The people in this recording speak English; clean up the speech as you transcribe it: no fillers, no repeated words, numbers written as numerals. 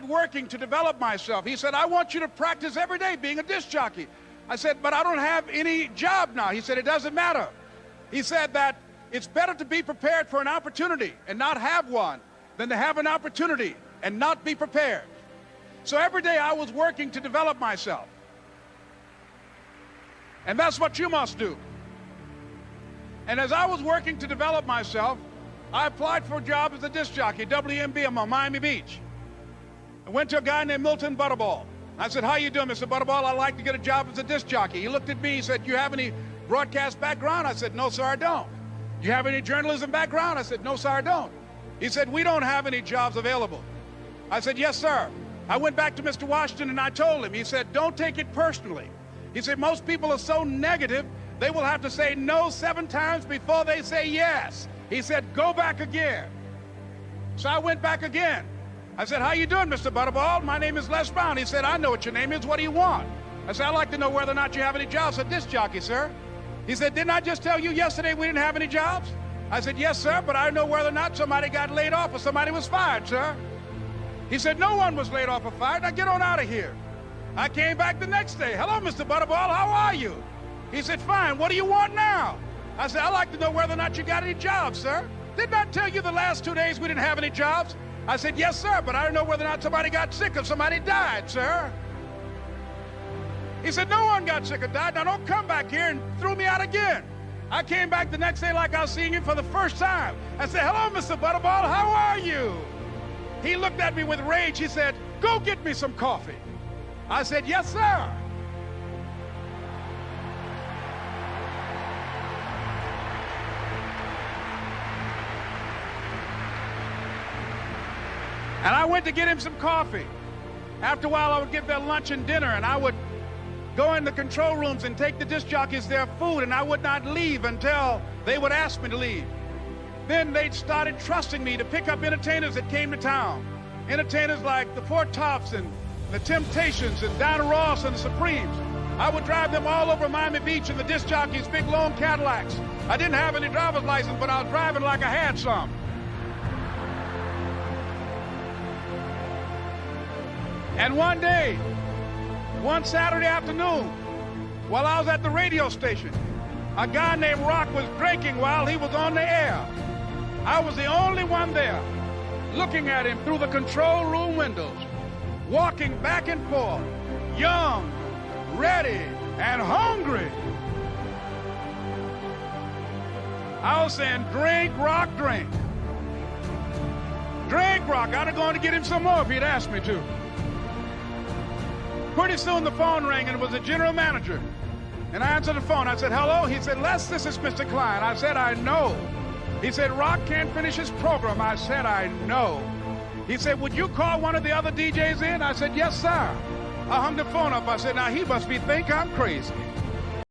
working to develop myself. He said, I want you to practice every day being a disc jockey. I said, but I don't have any job now. He said, it doesn't matter. He said that it's better to be prepared for an opportunity and not have one than to have an opportunity and not be prepared. So every day I was working to develop myself. And that's what you must do. And as I was working to develop myself, I applied for a job as a disc jockey, WMBM on Miami Beach. I went to a guy named Milton Butterball. I said, how you doing, Mr. Butterball? I'd like to get a job as a disc jockey. He looked at me, he said, you have any broadcast background? I said, no, sir, I don't. You have any journalism background? I said, no, sir, I don't. He said, we don't have any jobs available. I said, yes, sir. I went back to Mr. Washington and I told him, he said, don't take it personally. He said, most people are so negative, they will have to say no 7 times before they say yes. He said, go back again. So I went back again. I said, how you doing, Mr. Butterball? My name is Les Brown. He said, I know what your name is. What do you want? I said, I'd like to know whether or not you have any jobs for disc jockey, sir. He said, didn't I just tell you yesterday we didn't have any jobs? I said, yes, sir, but I don't know whether or not somebody got laid off or somebody was fired, sir. He said, no one was laid off or fired. Now get on out of here. I came back the next day. Hello, Mr. Butterball, how are you? He said, fine, what do you want now? I said, I'd like to know whether or not you got any jobs, sir. Didn't I tell you the last 2 days we didn't have any jobs? I said, yes, sir, but I don't know whether or not somebody got sick or somebody died, sir. He said, no one got sick or died. Now don't come back here and throw me out again. I came back the next day like I was seeing him for the first time. I said, hello, Mr. Butterball, how are you? He looked at me with rage. He said, go get me some coffee. I said, yes, sir. And I went to get him some coffee. After a while, I would get their lunch and dinner, and I would go in the control rooms and take the disc jockeys their food, and I would not leave until they would ask me to leave. Then they started trusting me to pick up entertainers that came to town. Entertainers like the Four Tops and the Temptations and Diana Ross and the Supremes. I would drive them all over Miami Beach in the disc jockeys' big long Cadillacs. I didn't have any driver's license, but I was driving like I had some. And one day, one Saturday afternoon, while I was at the radio station, a guy named Rock was drinking while he was on the air. I was the only one there, looking at him through the control room windows, walking back and forth, young, ready, and hungry. I was saying, drink, Rock, drink. Drink, Rock. I'd have gone to get him some more if he'd asked me to. Pretty soon the phone rang, and it was the general manager. And I answered the phone. I said, hello? He said, Les, this is Mr. Klein. I said, I know. He said, Rock can't finish his program. I said, I know. He said, would you call one of the other DJs in? I said, yes, sir. I hung the phone up. I said, now he must think I'm crazy.